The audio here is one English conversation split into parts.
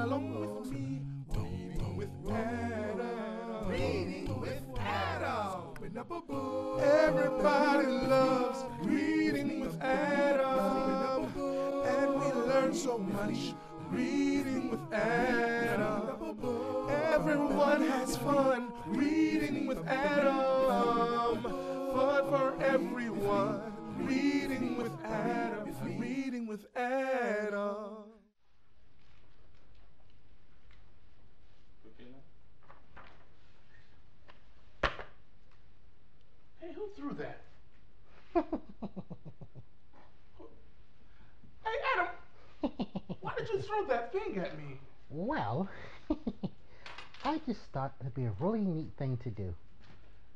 along with me. Reading with Adam. Reading with Adam. Open up a book. Everybody loves reading with Adam. And we learn so much reading with Adam. Everyone has fun reading with Adam. Fun for everyone. Reading with Adam. Reading with Adam. Hey, who threw that? Hey, Adam, why did you throw that thing at me? Well, I just thought it'd be a really neat thing to do.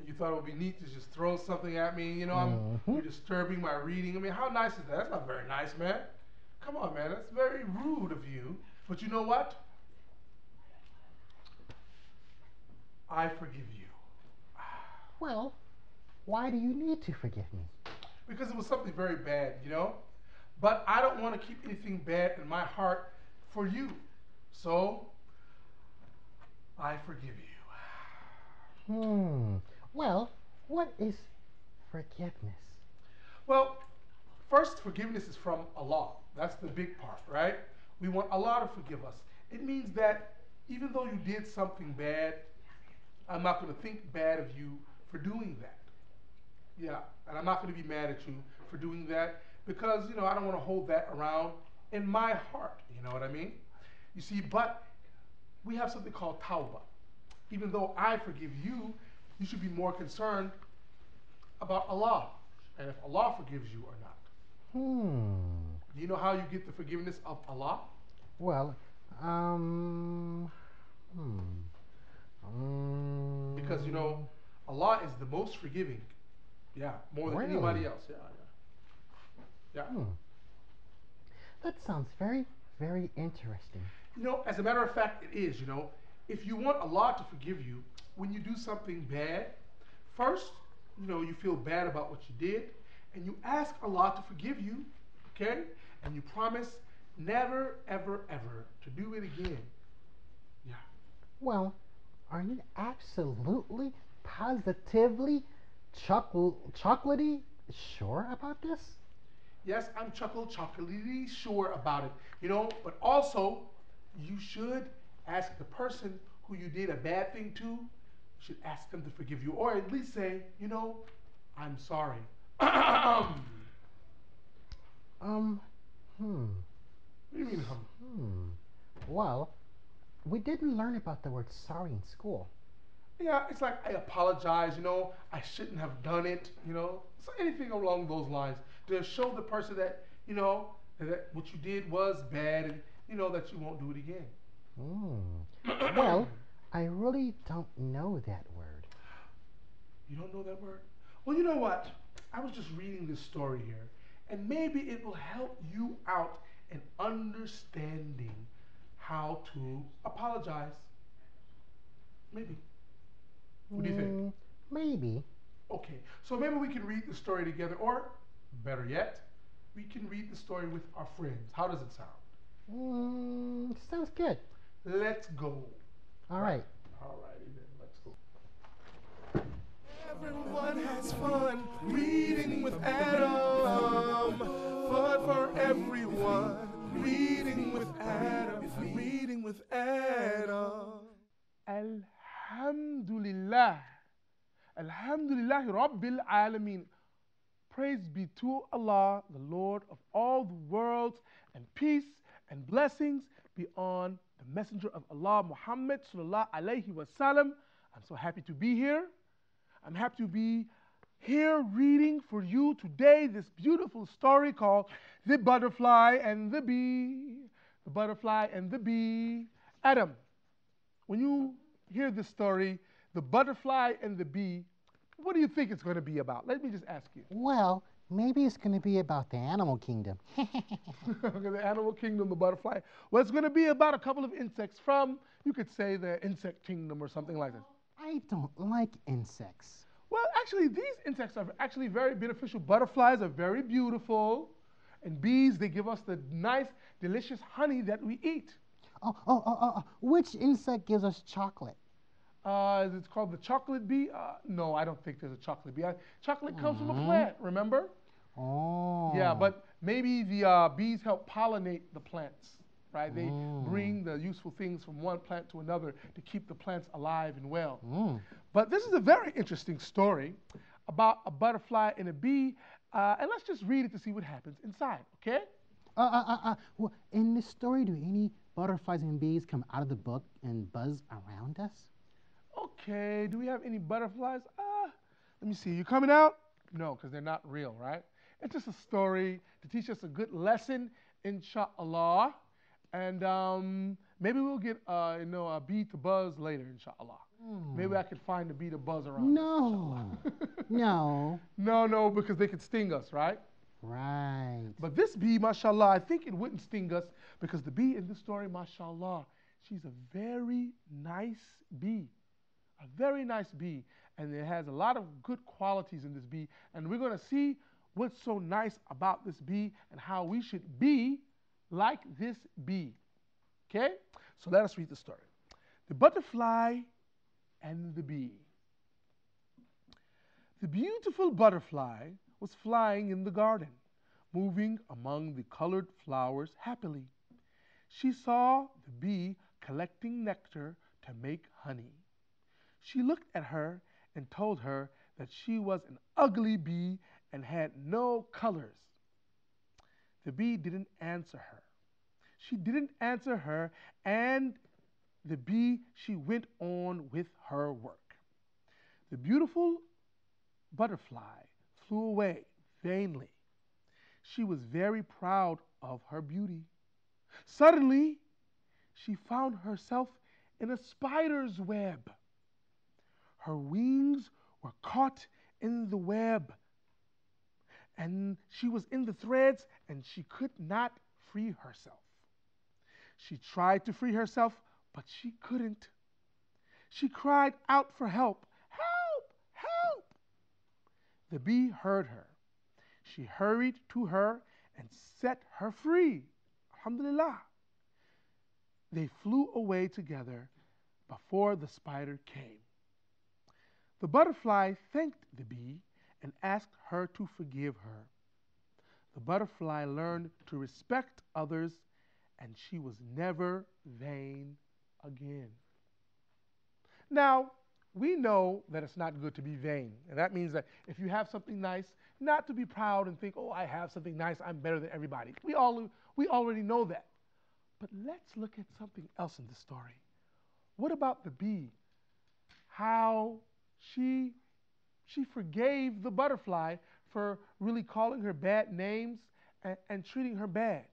You thought it would be neat to just throw something at me? You know, you're disturbing my reading. I mean, how nice is that? That's not very nice, man. Come on, man. That's very rude of you. But you know what? I forgive you. Well, why do you need to forgive me? Because it was something very bad, you know? But I don't want to keep anything bad in my heart for you. So, I forgive you. Well, what is forgiveness? Well, first, forgiveness is from Allah. That's the big part, right? We want Allah to forgive us. It means that even though you did something bad, I'm not going to think bad of you for doing that. Yeah, and I'm not going to be mad at you for doing that because, you know, I don't want to hold that around in my heart. You know what I mean? You see, but we have something called tawbah. Even though I forgive you, you should be more concerned about Allah and if Allah forgives you or not. Do you know how you get the forgiveness of Allah? Well, Because, you know, Allah is the most forgiving. Yeah, more than anybody else. Yeah. That sounds very, very interesting. You know, as a matter of fact, it is, you know. If you want Allah to forgive you, when you do something bad, first, you know, you feel bad about what you did, and you ask Allah to forgive you, okay? And you promise never, ever, ever to do it again. Yeah. Well, are you absolutely, positively, chocolatey sure about this? Yes, I'm chocolatey sure about it, you know, but also you should ask the person who you did a bad thing to, you should ask them to forgive you, or at least say, you know, I'm sorry. What do you mean, Well, we didn't learn about the word sorry in school. Yeah, it's like I apologize, you know, I shouldn't have done it, you know, so anything along those lines to show the person that, you know, that what you did was bad and, you know, that you won't do it again. Well, I really don't know that word. You don't know that word? Well, you know what? I was just reading this story here, and maybe it will help you out in understanding how to apologize. Maybe. What do you think? Maybe. Okay, so maybe we can read the story together, or better yet, we can read the story with our friends. How does it sound? Sounds good. Let's go. All right. All righty then, let's go. Everyone has fun reading with Adam. Fun for everyone. Reading with Adam. Reading with Adam. Alhamdulillah. Alhamdulillah Rabbil Alameen. Praise be to Allah, the Lord of all the worlds, and peace and blessings be on the Messenger of Allah, Muhammad sallallahu alayhi wasallam. I'm so happy to be here. I'm happy to be here reading for you today this beautiful story called The Butterfly and the Bee. The Butterfly and the Bee. Adam, when you hear this story, The Butterfly and the Bee, what do you think it's going to be about? Let me just ask you. Well, maybe it's going to be about the animal kingdom. The animal kingdom, the butterfly. Well, it's going to be about a couple of insects from, you could say, the insect kingdom or something like that. I don't like insects. Well, actually, these insects are actually very beneficial. Butterflies are very beautiful. And bees, they give us the nice, delicious honey that we eat. Which insect gives us chocolate? Is it called the chocolate bee? No, I don't think there's a chocolate bee. Chocolate comes from a Mm. plant, remember? Yeah, Oh. but maybe the bees help pollinate the plants, right? They Mm. bring the useful things from one plant to another to keep the plants alive and well. Mm. But this is a very interesting story about a butterfly and a bee, and let's just read it to see what happens inside, okay? Well, in this story, do any butterflies and bees come out of the book and buzz around us? Okay, do we have any butterflies? Let me see. You coming out? No, because they're not real, right? It's just a story to teach us a good lesson, inshallah. And maybe we'll get a bee to buzz later, inshallah. Maybe Hmm. I could find a bee to buzz around us, No. inshallah. No. No, no, because they could sting us, right? Right. But this bee, mashallah, I think it wouldn't sting us because the bee in this story, mashallah, she's a very nice bee. A very nice bee, and it has a lot of good qualities in this bee. And we're going to see what's so nice about this bee and how we should be like this bee. Okay? So let us read the story. The butterfly and the bee. The beautiful butterfly was flying in the garden, moving among the colored flowers happily. She saw the bee collecting nectar to make honey. She looked at her and told her that she was an ugly bee and had no colors. The bee didn't answer her. She didn't answer her, and the bee, she went on with her work. The beautiful butterfly flew away vainly. She was very proud of her beauty. Suddenly, she found herself in a spider's web. Her wings were caught in the web, and she was in the threads, and she could not free herself. She tried to free herself, but she couldn't. She cried out for help. Help! Help! The bee heard her. She hurried to her and set her free. Alhamdulillah. They flew away together before the spider came. The butterfly thanked the bee and asked her to forgive her. The butterfly learned to respect others, and she was never vain again. Now, we know that it's not good to be vain. And that means that if you have something nice, not to be proud and think, oh, I have something nice, I'm better than everybody. We already know that. But let's look at something else in the story. What about the bee? How she she forgave the butterfly for really calling her bad names and treating her bad.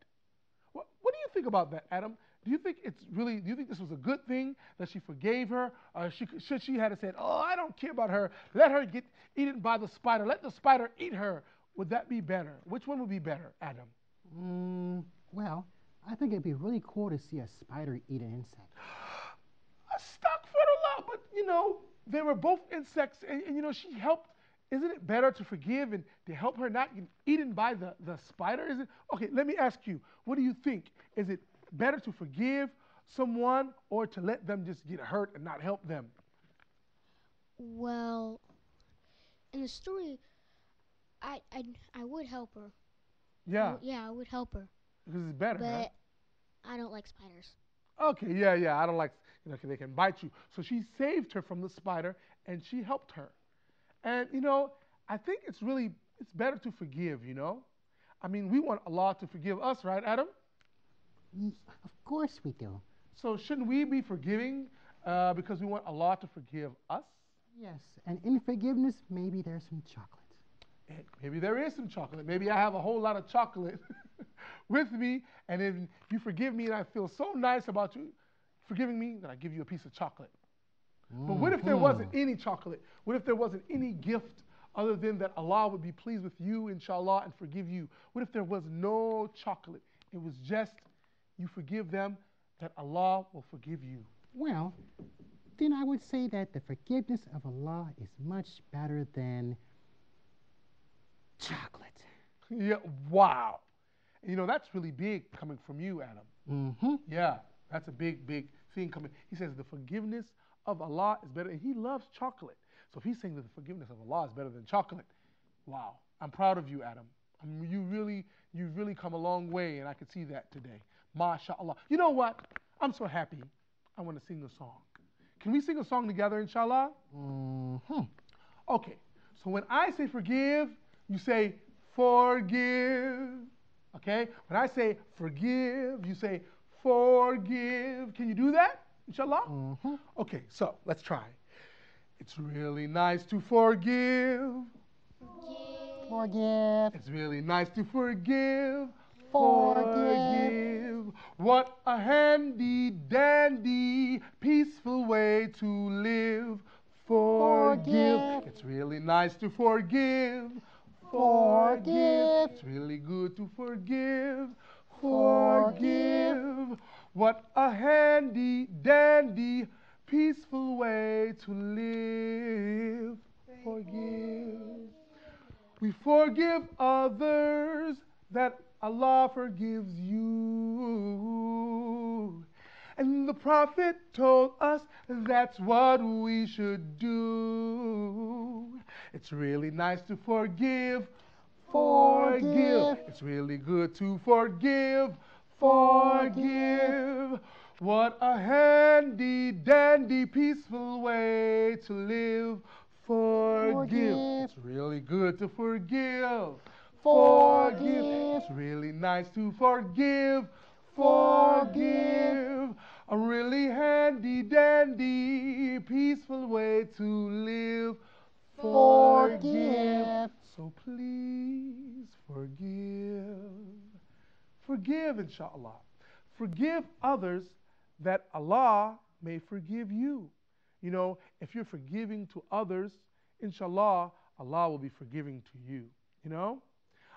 What do you think about that, Adam? Do you think this was a good thing that she forgave her? Or should she have said, oh, I don't care about her. Let her get eaten by the spider. Let the spider eat her. Would that be better? Which one would be better, Adam? Well, I think it'd be really cool to see a spider eat an insect. A stock for a lot, but they were both insects, and she helped. Isn't it better to forgive and to help her not get eaten by the spider? Is it okay? Let me ask you, what do you think? Is it better to forgive someone or to let them just get hurt and not help them? Well, in the story, I would help her. Yeah, Yeah, I would help her, because it's better, right? but I don't like spiders. Okay, yeah, yeah. I don't like, 'cause they can bite you. So she saved her from the spider and she helped her. And I think it's better to forgive. I mean, we want Allah to forgive us, right, Adam? Of course we do. So shouldn't we be forgiving because we want Allah to forgive us? Yes, and in forgiveness, maybe there's some chocolate. And maybe there is some chocolate. Maybe I have a whole lot of chocolate with me, and if you forgive me and I feel so nice about you forgiving me, then I give you a piece of chocolate. But what if there wasn't Mm-hmm. any chocolate? What if there wasn't any gift other than that Allah would be pleased with you, inshallah, and forgive you? What if there was no chocolate? It was just you forgive them, that Allah will forgive you. Well, then I would say that the forgiveness of Allah is much better than chocolate. Yeah, wow. And that's really big coming from you, Adam. Mm-hmm. Yeah, That's a big, big thing coming. He says the forgiveness of Allah is better, and he loves chocolate. So if he's saying that the forgiveness of Allah is better than chocolate, wow. I'm proud of you, Adam. You've really come a long way, and I can see that today. MashaAllah. You know what? I'm so happy. I want to sing a song. Can we sing a song together, inshallah? Mm-hmm. Okay. So when I say forgive, you say forgive. Okay? When I say forgive, you say forgive. Can you do that? Inshallah? Mm-hmm. Okay, so let's try. It's really nice to forgive. Forgive. It's really nice to forgive. Forgive. Forgive. What a handy dandy, peaceful way to live. Forgive. Forgive. It's really nice to forgive. Forgive. It's really good to forgive. Forgive. Forgive. What a handy dandy, peaceful way to live. Forgive. We forgive others that Allah forgives you. And the Prophet told us that's what we should do. It's really nice to forgive. Forgive. Forgive. It's really good to forgive. Forgive. What a handy dandy peaceful way to live. Forgive. Forgive. It's really good to forgive. Forgive. Forgive. It's really nice to forgive. Forgive. Forgive. A really handy dandy peaceful way to live. Forgive. So please forgive. Forgive, inshallah. Forgive others that Allah may forgive you. You know, if you're forgiving to others, inshallah, Allah will be forgiving to you. You know?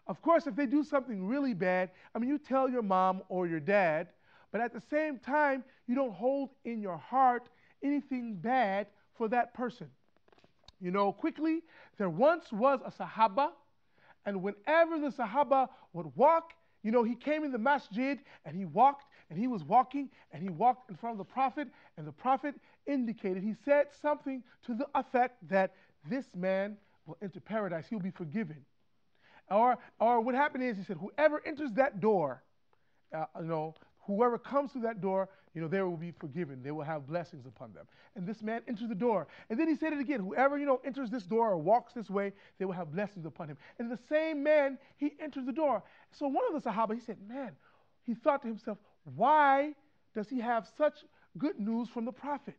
Of course, if they do something really bad, I mean, you tell your mom or your dad, but at the same time, you don't hold in your heart anything bad for that person. You know, quickly, there once was a Sahaba, and whenever the Sahaba would walk, you know, he came in the masjid and he walked and he was walking and he walked in front of the Prophet, and the Prophet indicated, he said something to the effect that this man will enter paradise, he'll be forgiven. Or what happened is, he said, whoever enters that door, you know, whoever comes through that door, you know, they will be forgiven. They will have blessings upon them. And this man entered the door. And then he said it again. Whoever, you know, enters this door or walks this way, they will have blessings upon him. And the same man, he entered the door. So one of the Sahaba, he said, man, he thought to himself, why does he have such good news from the Prophet?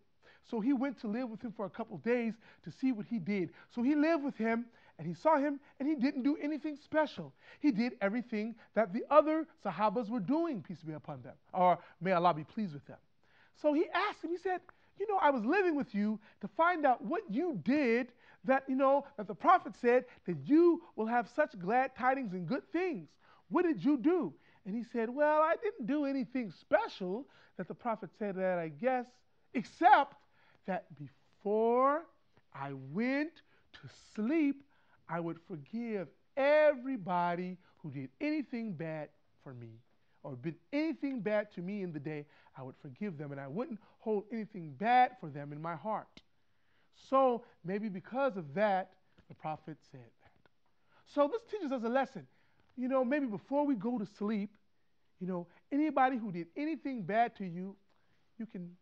So he went to live with him for a couple days to see what he did. So he lived with him, and he saw him, and he didn't do anything special. He did everything that the other Sahabas were doing, peace be upon them, or may Allah be pleased with them. So he asked him, he said, you know, I was living with you to find out what you did that, you know, that the Prophet said that you will have such glad tidings and good things. What did you do? And he said, well, I didn't do anything special that the Prophet said that, I guess, except that before I went to sleep, I would forgive everybody who did anything bad for me or did anything bad to me in the day. I would forgive them, and I wouldn't hold anything bad for them in my heart. So maybe because of that, the Prophet said that. So this teaches us a lesson. You know, maybe before we go to sleep, you know, anybody who did anything bad to you, you can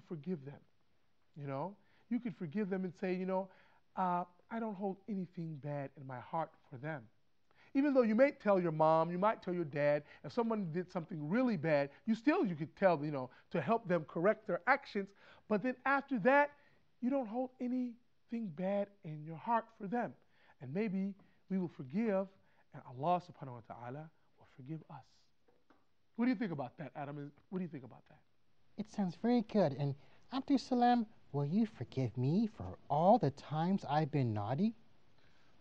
forgive them. You know, you can forgive them and say, you know, I don't hold anything bad in my heart for them. Even though you may tell your mom, you might tell your dad, if someone did something really bad, you could tell, you know, to help them correct their actions. But then after that, you don't hold anything bad in your heart for them. And maybe we will forgive, and Allah subhanahu wa ta'ala will forgive us. What do you think about that, Adam? What do you think about that? It sounds very good. And Abdul Salam, will you forgive me for all the times I've been naughty?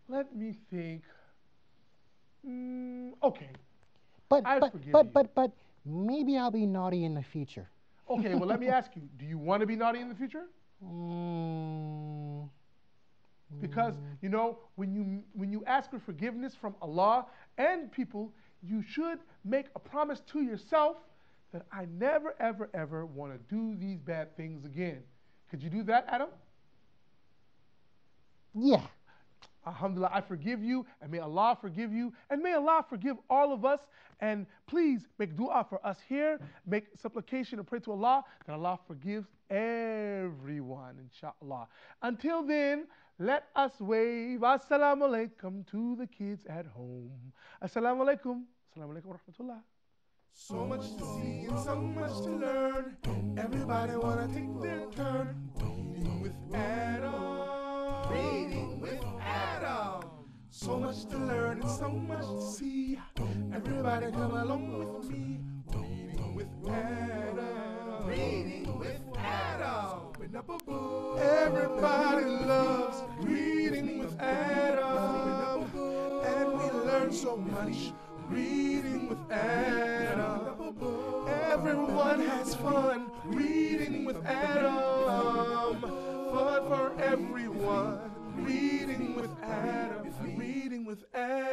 Let me think. Okay. But I but forgive but you. but maybe I'll be naughty in the future. Okay, well, let me ask you, do you want to be naughty in the future? Mm, Because, you know, when you ask for forgiveness from Allah and people, you should make a promise to yourself that I never, ever, ever want to do these bad things again. Could you do that, Adam? Yeah. Alhamdulillah, I forgive you, and may Allah forgive you, and may Allah forgive all of us. And please make dua for us here, make supplication and pray to Allah that Allah forgives everyone, inshallah. Until then, let us wave assalamu alaikum to the kids at home. Assalamu alaikum. Assalamu alaikum wa rahmatullah. So much to see and so much to learn. Everybody wanna take their turn. Reading with Adam. Reading with Adam. So much to learn and so much to see. Everybody come along with me. Reading with Adam. Reading with Adam. Open up a book. Everybody loves reading with Adam. And we learn so much. Reading with Adam. Everyone has fun reading with Adam. Fun for everyone. Reading with Adam. Reading with Adam.